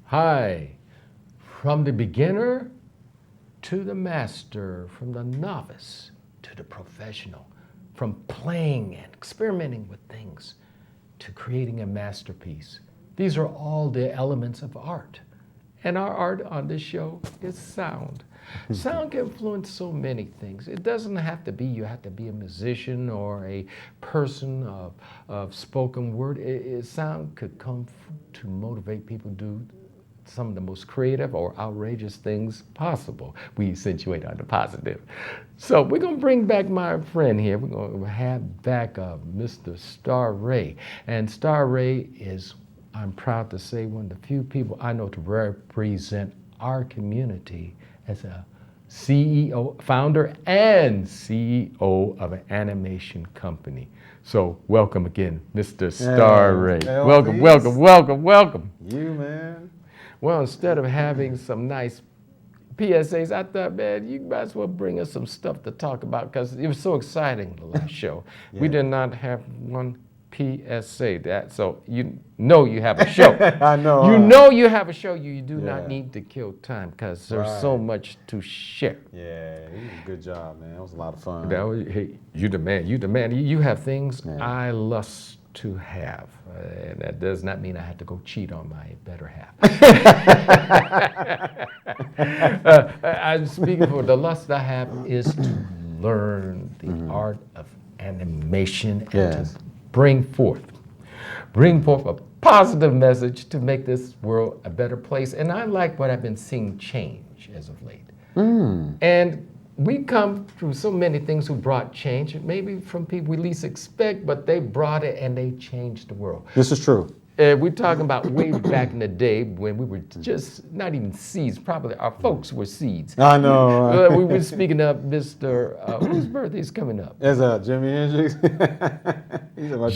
Hi, from the beginner to the master, from the novice to the professional, from playing and experimenting with things to creating a masterpiece. These are all the elements of art. And our art on this show is sound. Sound can influence so many things. It doesn't have to be you have to be a musician or a person of spoken word. Sound could come to motivate people to do some of the most creative or outrageous things possible. We accentuate on the positive. So we're going to bring back my friend here. We're going to have back Mr. Starr Ray. And Starr Ray is, I'm proud to say, one of the few people I know to represent our community as a CEO, founder and CEO of an animation company. So welcome again, Mr. Starr Ray. Welcome, welcome, welcome, welcome. You, man. Well, instead of having some nice PSAs, I thought, man, you might as well bring us some stuff to talk about because it was so exciting the last show. Yeah. We did not have one PSA, so you know you have a show. I know. You know you have a show. You do not need to kill time because there's so much to share. Yeah, you did a good job, man. That was a lot of fun. Hey, you the man. You the man. You have things I lust to have. And that does not mean I have to go cheat on my better half. I'm speaking for the lust I have is to learn the art of animation and to bring forth a positive message to make this world a better place. And I like what I've been seeing change as of late. And we come through so many things who brought change, maybe from people we least expect, but they brought it and they changed the world. This is true. We're talking about way back in the day when we were just not even seeds. Probably our folks were seeds. I know. We were speaking of Mr. Whose birthday's coming up? It's Jimi Hendrix.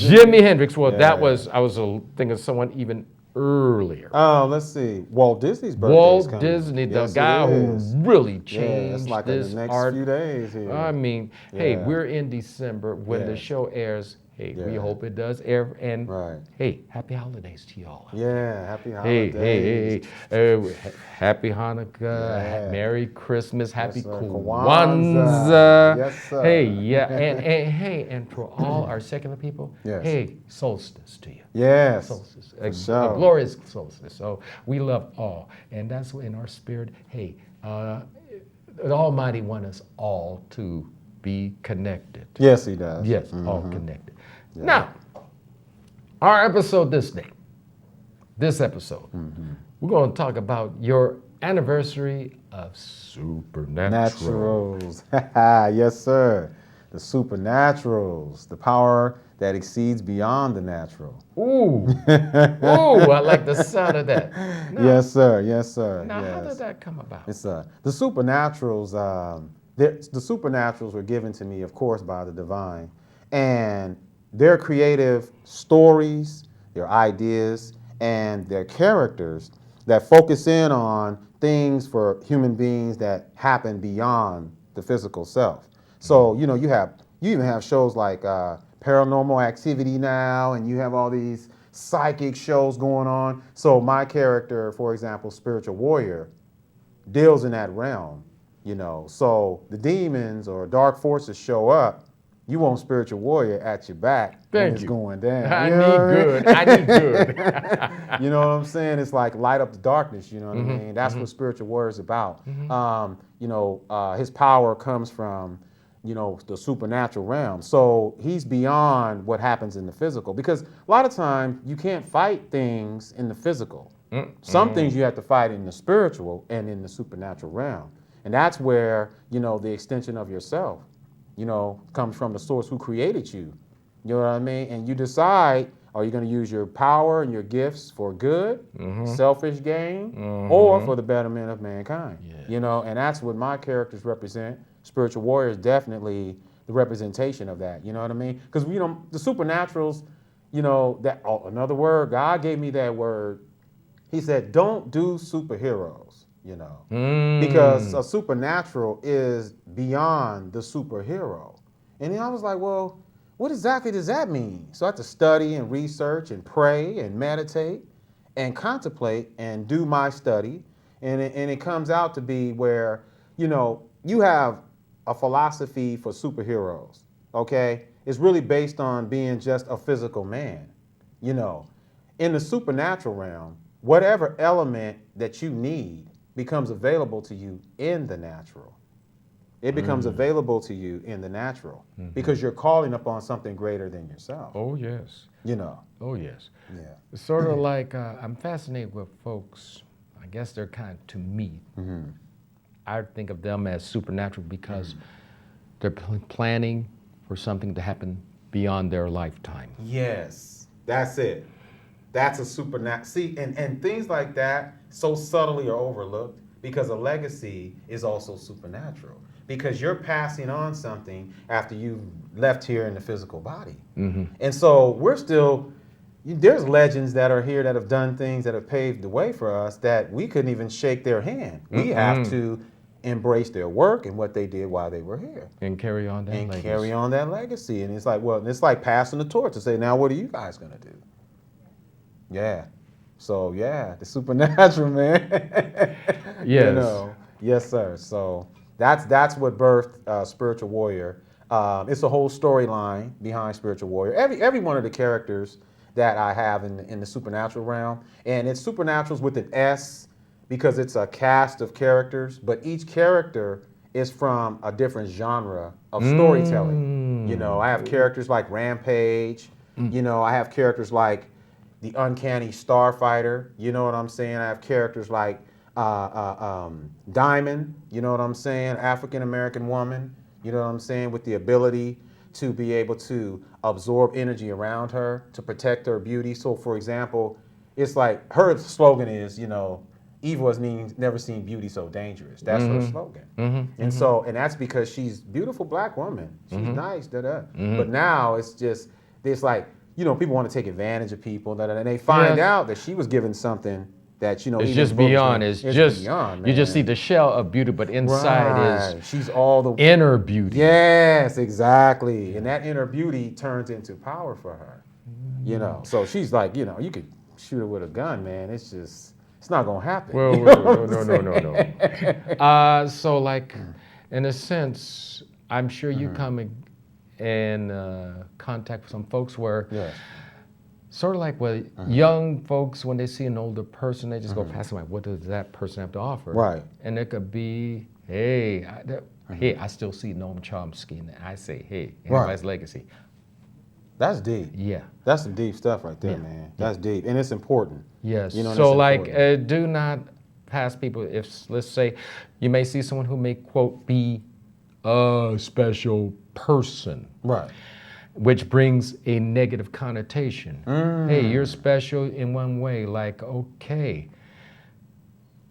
Jimi Hendrix. Well, that was, I was thinking of someone even earlier. Oh, let's see. Walt Disney's birthday. Walt Disney, the guy who really changed it's like this in the next art. few days here. I mean, hey, we're in December when the show airs. Hey, we hope it does air. And hey, happy holidays to y'all. Yeah, happy holidays. Hey, happy Hanukkah, Merry Christmas, happy Kwanzaa. Yes, sir. Hey, and for all our secular people, hey, solstice to you. Yes. Solstice. A glorious solstice. So we love all. And that's in our spirit. Hey, the Almighty wants us all to be connected. Yes, He does. Yes, all connected. Yeah. Now, our episode this episode, we're going to talk about your anniversary of Supernaturals. Yes, sir. The Supernaturals, the power that exceeds beyond the natural. Ooh, I like the sound of that. Now, yes, sir. Yes, sir. Now, how did that come about? It's the Supernaturals. The Supernaturals were given to me, of course, by the divine, and their creative stories, their ideas, and their characters that focus in on things for human beings that happen beyond the physical self. So, you even have shows like Paranormal Activity now, and you have all these psychic shows going on. So my character, for example, Spiritual Warrior, deals in that realm, So the demons or dark forces show up, you want Spiritual Warrior at your back when it's going down. I need good. You know what I'm saying? It's like light up the darkness, you know what I mean? That's what Spiritual Warrior is about. His power comes from, the supernatural realm. So he's beyond what happens in the physical, because a lot of times you can't fight things in the physical. Some things you have to fight in the spiritual and in the supernatural realm. And that's where, the extension of yourself, comes from the source who created you. You know what I mean? And you decide, are you going to use your power and your gifts for good, selfish gain, or for the betterment of mankind? And that's what my characters represent. Spiritual Warrior is definitely the representation of that. You know what I mean? Because, the Supernaturals, another word, God gave me that word. He said, don't do superheroes. Because a supernatural is beyond the superhero. And then I was like, well, what exactly does that mean? So I have to study and research and pray and meditate and contemplate and do my study. And it comes out to be where, you have a philosophy for superheroes, okay? It's really based on being just a physical man. In the supernatural realm, whatever element that you need becomes available to you in the natural. It becomes available to you in the natural because you're calling upon something greater than yourself. Oh, yes. Oh, yes. Yeah. It's sort of like I'm fascinated with folks. I guess they're to me. I think of them as supernatural because they're planning for something to happen beyond their lifetime. Yes, that's it. That's a supernatural. See, and things like that so subtly are overlooked because a legacy is also supernatural. Because you're passing on something after you left here in the physical body. And so there's legends that are here that have done things that have paved the way for us that we couldn't even shake their hand. We have to embrace their work and what they did while they were here. And carry on that legacy. Carry on that legacy. And it's like passing the torch to say, now what are you guys going to do? Yeah. So, yeah, the supernatural, man. Yes. Yes, sir. So that's what birthed Spiritual Warrior. It's a whole storyline behind Spiritual Warrior. Every one of the characters that I have in the supernatural realm, and it's supernaturals with an S because it's a cast of characters, but each character is from a different genre of storytelling. I have characters like Rampage. I have characters like the Uncanny Starfighter. You know what I'm saying? I have characters like Diamond, you know what I'm saying? African American woman, you know what I'm saying? With the ability to be able to absorb energy around her to protect her beauty. So, for example, it's like her slogan is, evil has never seen beauty so dangerous. That's her slogan. And that's because she's a beautiful black woman. She's nice, But now it's like, people want to take advantage of people, and they find out that she was given something that it's just beyond. It's just beyond, man. You just see the shell of beauty, but inside is she's all the inner beauty. Yes, exactly. And that inner beauty turns into power for her. So she's like, you could shoot her with a gun, man. It's not gonna happen. Well, no. So like, in a sense, I'm sure you come in contact with some folks where. Yes. Sort of like young folks, when they see an older person, they just go past them like, what does that person have to offer? Right. And it could be, hey, I still see Noam Chomsky, and I say, hey, anybody's legacy. That's deep. Yeah. That's some deep stuff right there, man. That's deep, and it's important. Yes. So like, do not pass people. If let's say, you may see someone who may quote be a special person. Right. Which brings a negative connotation. Hey, you're special in one way, like, okay.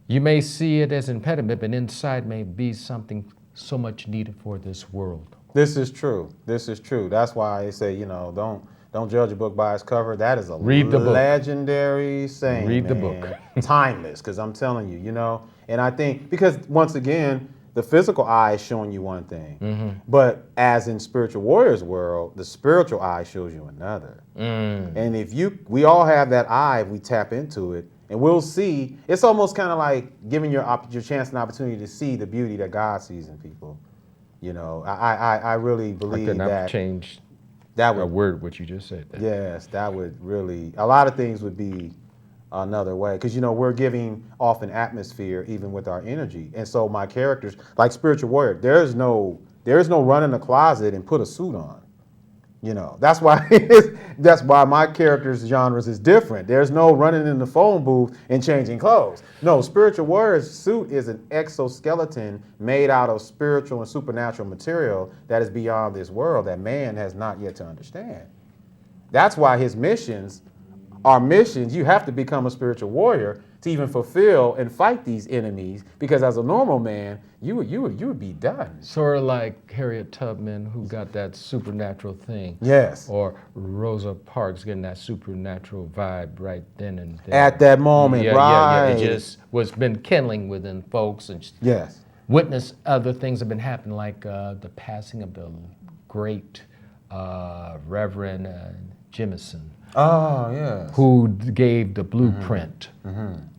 You may see it as an impediment, but inside may be something so much needed for this world. This is true. That's why I say, don't judge a book by its cover. That is a legendary saying. Read the book. Timeless, because I'm telling you, and I think, because once again, the physical eye is showing you one thing, but as in Spiritual Warrior's world, the spiritual eye shows you another. And we all have that eye if we tap into it, and we'll see. It's almost kind of like giving your chance and opportunity to see the beauty that God sees in people. I really believe I could not change a word what you just said. Yes, that would really, a lot of things would be another way, because we're giving off an atmosphere even with our energy. And so my characters, like Spiritual Warrior, there's no run in the closet and put a suit on. That's why my characters' genres is different. There's no running in the phone booth and changing clothes. No, Spiritual Warrior's suit is an exoskeleton made out of spiritual and supernatural material that is beyond this world that man has not yet to understand. That's why his missions are missions. You have to become a spiritual warrior to even fulfill and fight these enemies, because as a normal man, you would be done. Sort of like Harriet Tubman, who got that supernatural thing. Yes. Or Rosa Parks getting that supernatural vibe right then and there. At that moment, right. Yeah. It just was been kindling within folks, and yes, witness other things have been happening, like the passing of the great Reverend Jemison, Oh, yes. who gave the blueprint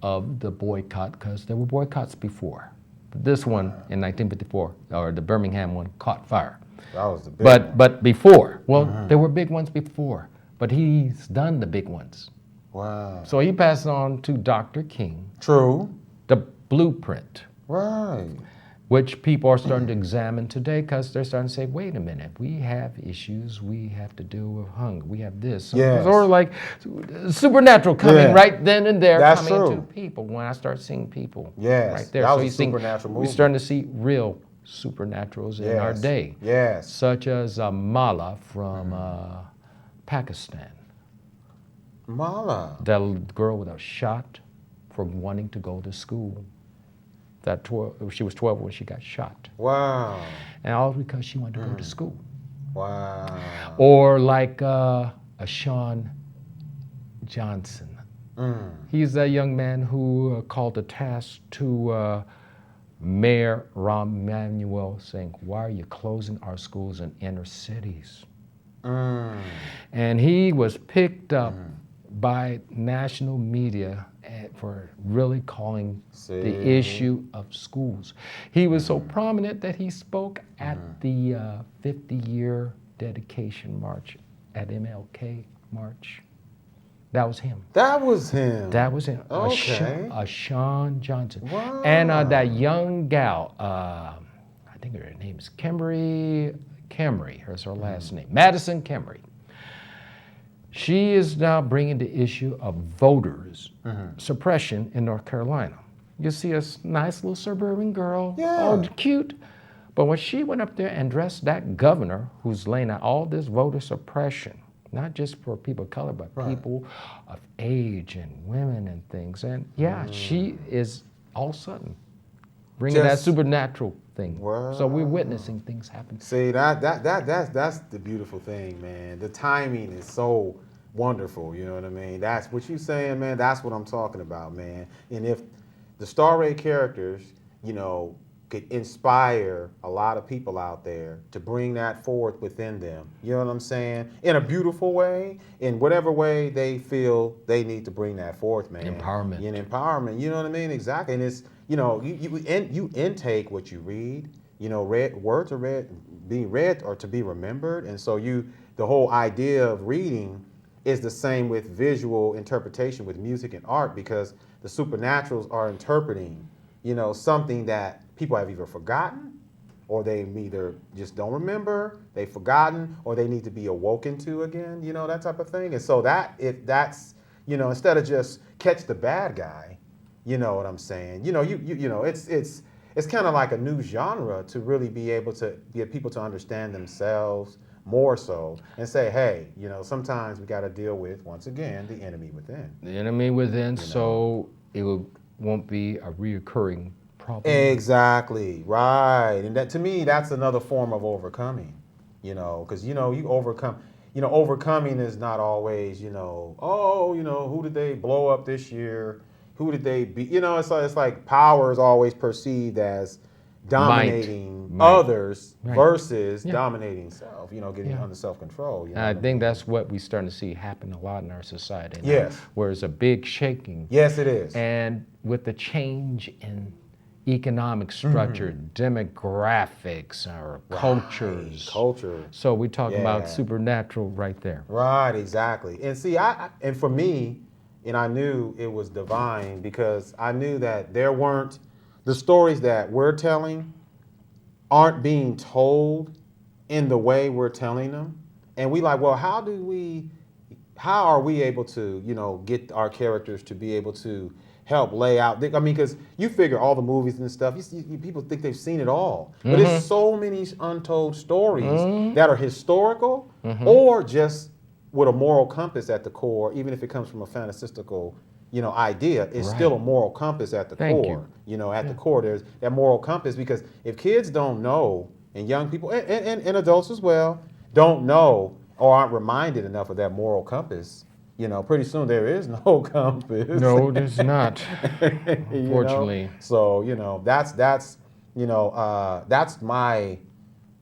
of the boycott, because there were boycotts before. This one in 1954, or the Birmingham one, caught fire. That was the big one. But before, well, there were big ones before, but he's done the big ones. Wow. So he passed on to Dr. King True. the blueprint, Right. which people are starting to examine today, because they're starting to say, wait a minute, we have issues, we have to deal with hunger, we have this. So Yes. it's sort of like supernatural coming Yeah. right then and there, That's coming true. to people. When I start seeing people Yes. right there. That So was a you see, supernatural we're movement. starting to see real supernaturals in our Yes. day, Yes. such as Mala from Pakistan. Mala. That little girl was shot for wanting to go to school. She was 12 when she got shot. Wow. And all because she wanted to go to school. Wow. Or like Sean Johnson. He's that young man who called a task to Mayor Rahm Emanuel saying, why are you closing our schools in inner cities? And he was picked up by national media for really calling the issue of schools. He was so prominent that he spoke at the 50-year dedication march at MLK March. That was him. That was him. That was him. Okay. Sean Johnson. Wow. And that young gal, I think her name is Camry. Here's her last name. Madison Camry. She is now bringing the issue of voters suppression in North Carolina. You see a nice little suburban girl, all cute. But when she went up there and dressed that governor who's laying out all this voter suppression, not just for people of color, but people of age and women and things. And she is all of a sudden bringing that supernatural thing. So we're witnessing things happen. See, that's the beautiful thing, man. The timing is so wonderful, you know what I mean? That's what you're saying, man. That's what I'm talking about, man. And if the Starr Ray characters, you know, could inspire a lot of people out there to bring that forth within them, you know what I'm saying? In a beautiful way, in whatever way they feel they need to bring that forth, man. Empowerment. In empowerment, you know what I mean? Exactly. And it's, you know, you intake what you read. You know, words are being read or to be remembered. And so the whole idea of reading is the same with visual interpretation with music and art, because the supernaturals are interpreting, you know, something that people have either forgotten, or they either just don't remember, they've forgotten, or they need to be awoken to again, you know, that type of thing. And so that's, you know, instead of just catch the bad guy, you know what I'm saying? You know, you know, it's kind of like a new genre to really be able to get people to understand themselves more so and say, hey, you know, sometimes we got to deal with, once again, the enemy within. The enemy within, so it won't be a reoccurring problem. Exactly, right. And that, to me, that's another form of overcoming, you know, because, you know, you overcome, you know, overcoming is not always, you know, oh, you know, who did they blow up this year? Who did they beat? You know, it's like power is always perceived as dominating others versus dominating self, you know, getting under self-control. You know I think that's what we're starting to see happen a lot in our society now, Yes. where it's a big shaking. Yes, it is. And with the change in economic structure, demographics, or cultures. Culture. So we're talking about supernatural right there. Right, exactly. And see, and for me, and I knew it was divine, because I knew that there weren't, the stories that we're telling aren't being told in the way we're telling them. And we like, well, how are we able to, you know, get our characters to be able to help lay out? I mean, because you figure all the movies and stuff, people think they've seen it all. But there's so many untold stories that are historical or just with a moral compass at the core, even if it comes from a fantastical, you know, idea, it's still a moral compass at the core. You know, at the core, there's that moral compass, because if kids don't know, and young people, and adults as well, don't know or aren't reminded enough of that moral compass, you know, pretty soon there is no compass. No, there's not, unfortunately. You know? So, you know, that's my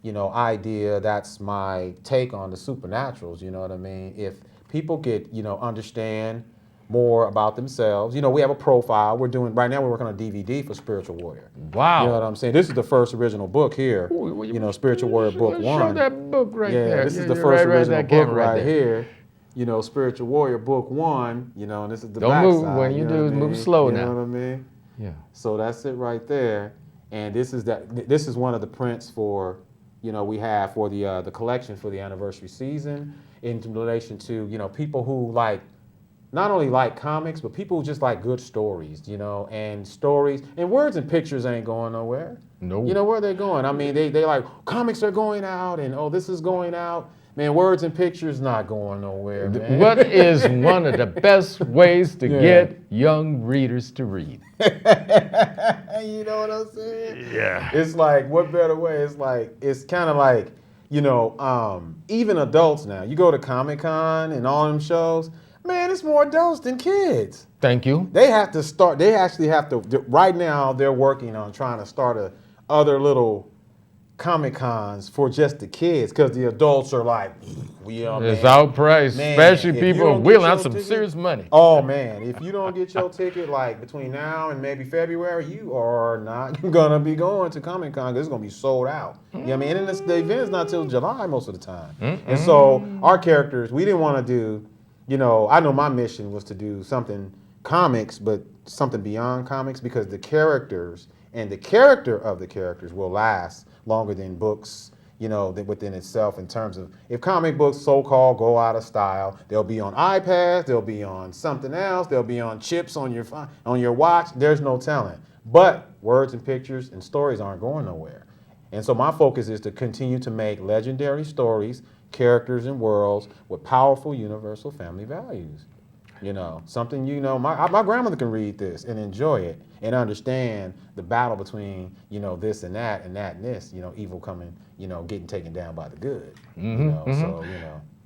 idea. That's my take on the supernaturals. You know what I mean? If people get, understand more about themselves, we have a profile. We're doing right now. We're working on a DVD for Spiritual Warrior. You know Wow. what I'm saying? This is the first original book here. Spiritual Warrior Book Let's 1. show that book right Yeah, there. this is Yeah, the yeah, first right original that book camera right there. here. Spiritual Warrior Book 1. And this is the Don't back move. side. When you know do, what I move mean? slow You now. know what I mean? Yeah. So that's it right there. And this is one of the prints for, we have for the collection for the anniversary season in relation to, people who not only like comics, but people who just like good stories, and stories and words and pictures ain't going nowhere. No. Where they're going. I mean, they like comics are going out and this is going out. Man, words and pictures not going nowhere, man. What is one of the best ways to Yeah. get young readers to read? You know what I'm saying? Yeah. It's like, what better way? It's kind of like, even adults now. You go to Comic-Con and all them shows, man, it's more adults than kids. Thank you. They actually have to, right now they're working on trying to start other little Comic-Cons for just the kids, because the adults are like, It's outpriced, Man, especially if you people don't get wheeling out your some ticket- serious money. Oh man, if you don't get your ticket between now and maybe February, you are not gonna be going to Comic Con. It's gonna be sold out. You know what I mean? And the event's not till July most of the time. And so our characters, we didn't want to do, I know my mission was to do something comics, but something beyond comics, because the characters and the character of the characters will last longer than books, within itself, in terms of if comic books so-called go out of style, they'll be on iPads, they'll be on something else, they'll be on chips on your watch. There's no telling. But words and pictures and stories aren't going nowhere. And so my focus is to continue to make legendary stories, characters, and worlds with powerful universal family values. Something, my grandmother can read this and enjoy it and understand the battle between, this and that and that and this, evil coming, getting taken down by the good. So,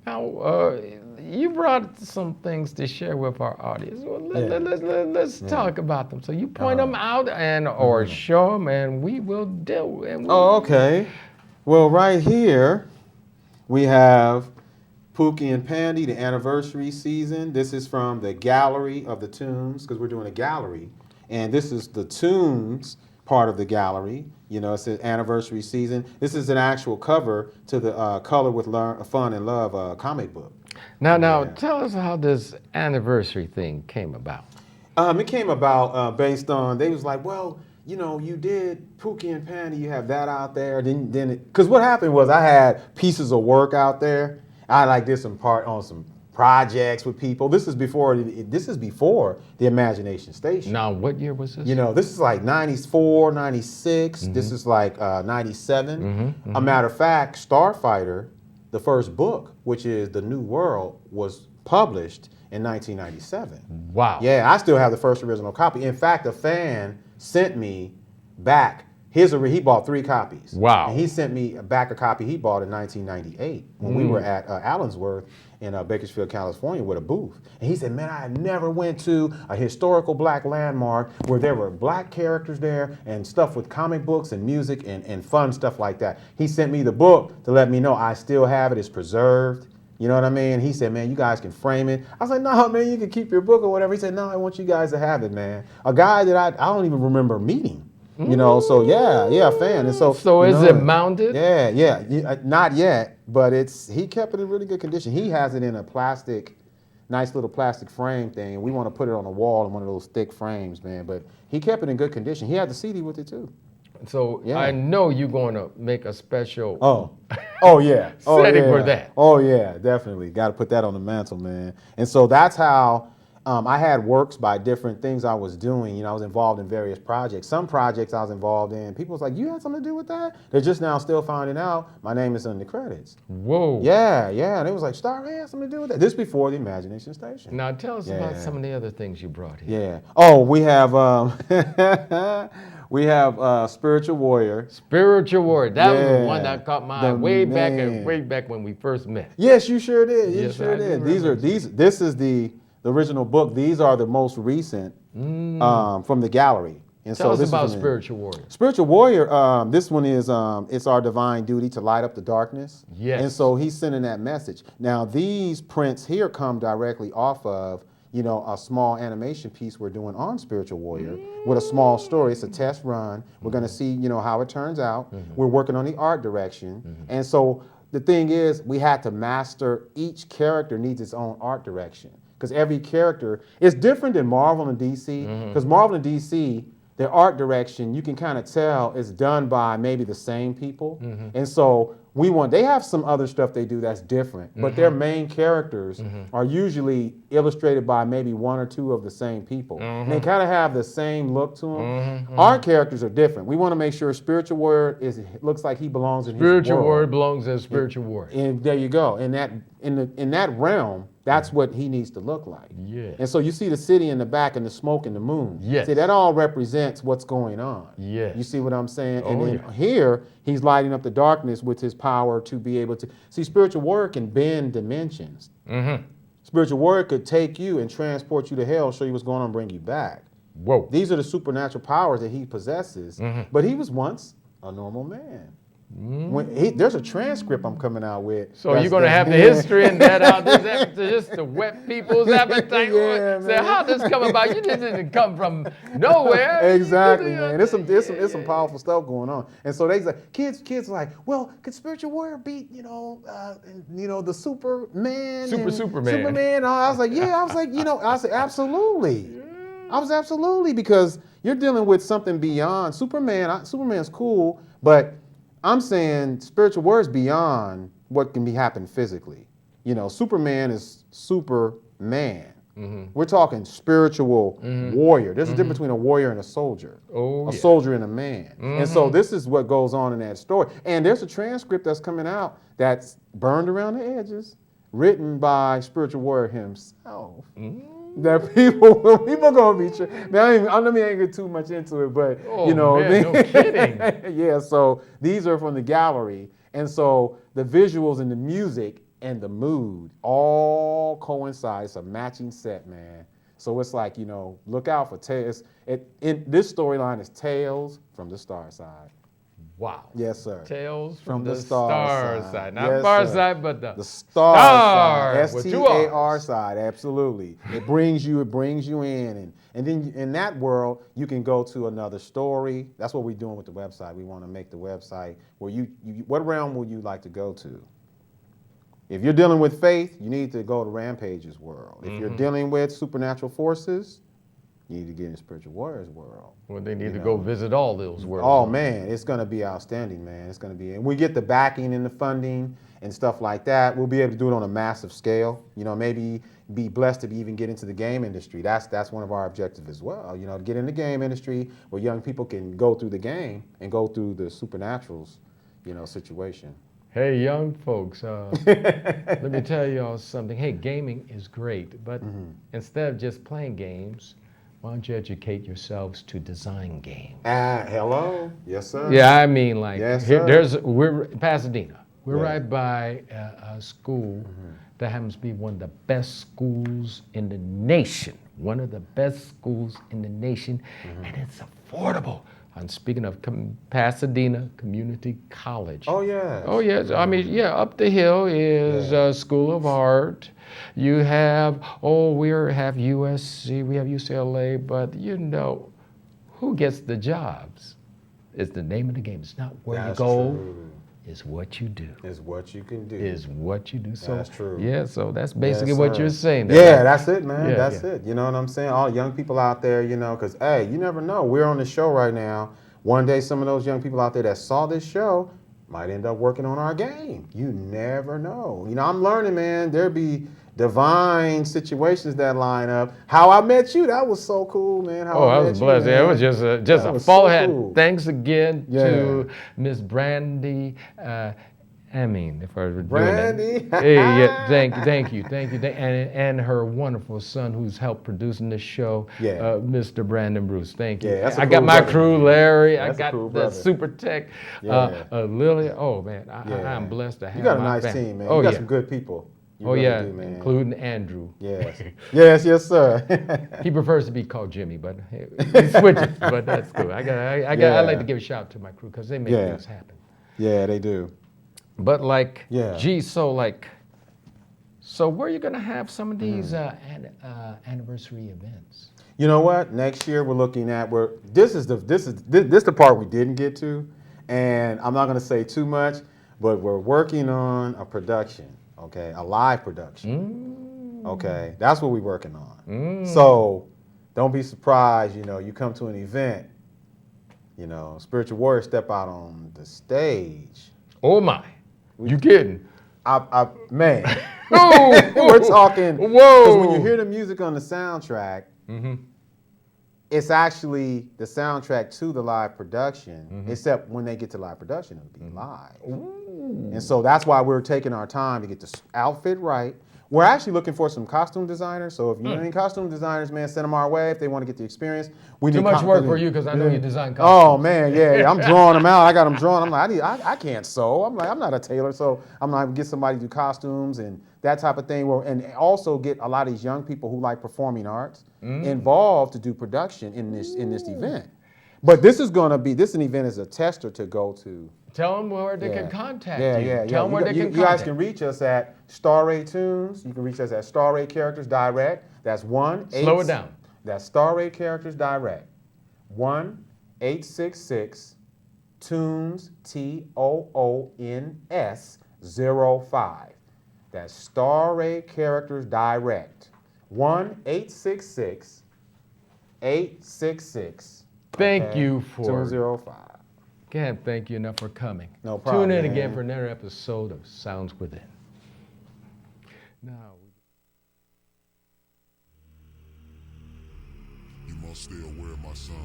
Now, you brought some things to share with our audience. Well, let's talk about them. So you point them out or show them, and we will deal. Oh, okay. Well, right here we have Pookie and Pandy, the anniversary season. This is from the gallery of the tunes, because we're doing a gallery. And this is the tunes part of the gallery. It says anniversary season. This is an actual cover to the Color with Fun and Love comic book. Now, tell us how this anniversary thing came about. It came about based on, they was like, well, you did Pookie and Pandy, you have that out there. Because what happened was I had pieces of work out there. I did some projects with people. This is before the Imagination Station. Now, what year was this? This is like 94, 96. This is like 97. A matter of fact, Starfighter, the first book, which is The New World, was published in 1997. Wow. Yeah, I still have the first original copy. In fact, a fan sent me back he bought 3 copies. Wow. And he sent me back a copy he bought in 1998 when we were at Allensworth in Bakersfield, California, with a booth. And he said, man, I never went to a historical black landmark where there were black characters there and stuff with comic books and music and fun stuff like that. He sent me the book to let me know I still have it. It's preserved. You know what I mean? He said, man, you guys can frame it. I was like, no, man, you can keep your book or whatever. He said, no, I want you guys to have it, man. A guy that I don't even remember meeting. So yeah, fan. And so is it mounted? Yeah, not yet, but he kept it in really good condition. He has it in a nice little plastic frame thing. We want to put it on the wall in one of those thick frames, man. But he kept it in good condition. He had the CD with it too. So Yeah. I know you're going to make a special Yeah. setting for that. Oh yeah, definitely. Got to put that on the mantle, man. And so that's how I had works by different things I was doing. I was involved in various projects. Some projects I was involved in, people was like, you had something to do with that? They're just now still finding out my name is in the credits. Whoa. Yeah. And it was like, Starr Ray had something to do with that. This before the Imagination Station. Now tell us about Yeah. some of the other things you brought here. Yeah. Oh, we have Spiritual Warrior. Spiritual Warrior. That was the Yeah. one that caught my eye The way man. back when we first met. Yes, you sure did. You Yes, sure I do did. remember. This is the original book. These are the most recent from the gallery. And Tell us this about is an- spiritual warrior. Spiritual warrior, this one is, it's our divine duty to light up the darkness. Yes. And so he's sending that message. Now, these prints here come directly off of, a small animation piece we're doing on spiritual warrior with a small story. It's a test run. We're going to see, how it turns out. We're working on the art direction. And so the thing is, we had to master, each character needs its own art direction. Because every character is different than Marvel and DC. Because Marvel and DC, their art direction, you can kind of tell is done by maybe the same people. And so they have some other stuff they do that's different, but their main characters are usually illustrated by maybe one or two of the same people. And they kind of have the same look to them. Our characters are different. We want to make sure spiritual warrior looks like he belongs in his world. Spiritual warrior belongs as spiritual warrior. And there you go. In that realm, that's what he needs to look like. Yeah. And so you see the city in the back and the smoke and the moon. Yes. See, that all represents what's going on. Yes. You see what I'm saying? Oh, and then yeah. here, he's lighting up the darkness with his power to be able to see. Spiritual warrior can bend dimensions. Spiritual warrior could take you and transport you to hell, show you what's going on, and bring you back. Whoa. These are the supernatural powers that he possesses. But he was once a normal man. There's a transcript I'm coming out with. So you're going to have the history and that out there just to whet people's appetite. Yeah, Say, man. how this come about? You didn't come from nowhere. Exactly, man. There's some powerful stuff going on. And so they like kids are like, well, could spiritual warrior beat, the Superman? Superman. I was like, yeah. I said, absolutely. I was absolutely, because you're dealing with something beyond Superman. Superman's cool, but I'm saying spiritual warrior is beyond what can be happen physically. Superman is Superman. We're talking spiritual warrior. There's a difference between a warrior and a soldier. A soldier and a man. And so this is what goes on in that story. And there's a transcript that's coming out that's burned around the edges, written by spiritual warrior himself. That people gonna be man. Let me ain't get too much into it, but man, no kidding. Yeah. So these are from the gallery, and so the visuals and the music and the mood all coincide. It's a matching set, man. So it's like, look out for tales. In this storyline is Tales from the Starr Side. Wow. Yes, sir. Tales from the the Starr side. side. Not Yes, far sir. side, but the Starr Starr side. with two STAR Rs. side, absolutely. It brings you in. And then in that world, you can go to another story. That's what we're doing with the website. We want to make the website where what realm would you like to go to? If you're dealing with faith, you need to go to Rampage's world. If you're dealing with supernatural forces, you need to get in spiritual warrior's world. Well, they need to go visit all those worlds. Oh man, it's gonna be outstanding, man. It's gonna be, and we get the backing and the funding and stuff like that. We'll be able to do it on a massive scale. Maybe be blessed to even get into the game industry. That's one of our objectives as well. To get in the game industry where young people can go through the game and go through the supernaturals, situation. Hey, young folks, let me tell y'all something. Hey, gaming is great, but instead of just playing games, why don't you educate yourselves to design games? Hello? Yes, sir. Yeah, I mean, like, Yes, we're in Pasadena. We're right by a school that happens to be one of the best schools in the nation. One of the best schools in the nation, and it's affordable. I'm speaking of Pasadena Community College. Oh, yeah. Oh, yes. I mean, up the hill is School of Art. You have, we have USC, we have UCLA, but who gets the jobs? It's the name of the game. It's not where you go. True. It's what you do. Is what you can do. Is what you do. So, that's true. Yeah, so that's basically Yes, what sir. you're saying. Yeah, that's it, man. Yeah, That's yeah. it. You know what I'm saying? All young people out there, because, hey, you never know. We're on the show right now. One day, some of those young people out there that saw this show might end up working on our game. You never know. I'm learning, man. There be divine situations that line up. How I met you, that was so cool, man. I was blessed. Yeah, it was just That a was fall so hat. cool. Thanks again to Miss Brandy. If I were doing Brandy. that. Hey, yeah, thank you, and her wonderful son who's helped producing this show, Mr. Brandon Bruce. Thank you. Yeah, that's a I cool got my brother. crew, Larry. That's a I got cool the brother. super tech, Yeah. Lily. Oh man, I'm blessed to have You got a my nice family. team, man. Oh You got yeah. some good people. You Oh really yeah, do, man. including Andrew. Yes. Yes, sir. He prefers to be called Jimmy, but he switches. But that's cool. I like to give a shout out to my crew because they make Yeah. things happen. Yeah, they do. But like, Yeah. gee, so where are you gonna have some of these anniversary events? You know what? Next year we're looking at this is the part we didn't get to, and I'm not going to say too much, but we're working on a production, okay, a live production, okay. That's what we're working on. So don't be surprised, you come to an event, spiritual warriors step out on the stage. Oh my, you kidding? Man, Oh, we're talking. Whoa! Because when you hear the music on the soundtrack. It's actually the soundtrack to the live production, except when they get to live production, it'll be live. Ooh. And so that's why we're taking our time to get the outfit right. We're actually looking for some costume designers. So if you know any costume designers, man, send them our way if they want to get the experience. We Too need much work for you because I know you design costumes. Oh man, yeah, I'm drawing them out. I got them drawn. I'm like, I can't sew. I'm like, I'm not a tailor, so I'm like, get somebody to do costumes and that type of thing. And also get a lot of these young people who like performing arts involved to do production in this event. But this an event as a tester to go to. Tell them where they can contact you. Yeah. Tell them where they can contact you guys can reach us at Starr Ray Tunes. You can reach us at Starr Ray Characters Direct. That's 1-8. Slow it down. That's Starr Ray Characters Direct. 1-866 Tunes TOONS 05. That's Starr Ray Characters Direct. 1-866 866. Thank you for 205. Can't thank you enough for coming. No problem. Tune in again man. for another episode of Sounds Within. Now. You must stay aware, my son,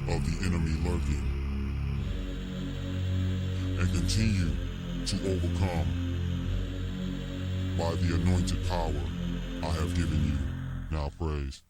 of the enemy lurking, and continue to overcome by the anointed power I have given you. Now praise.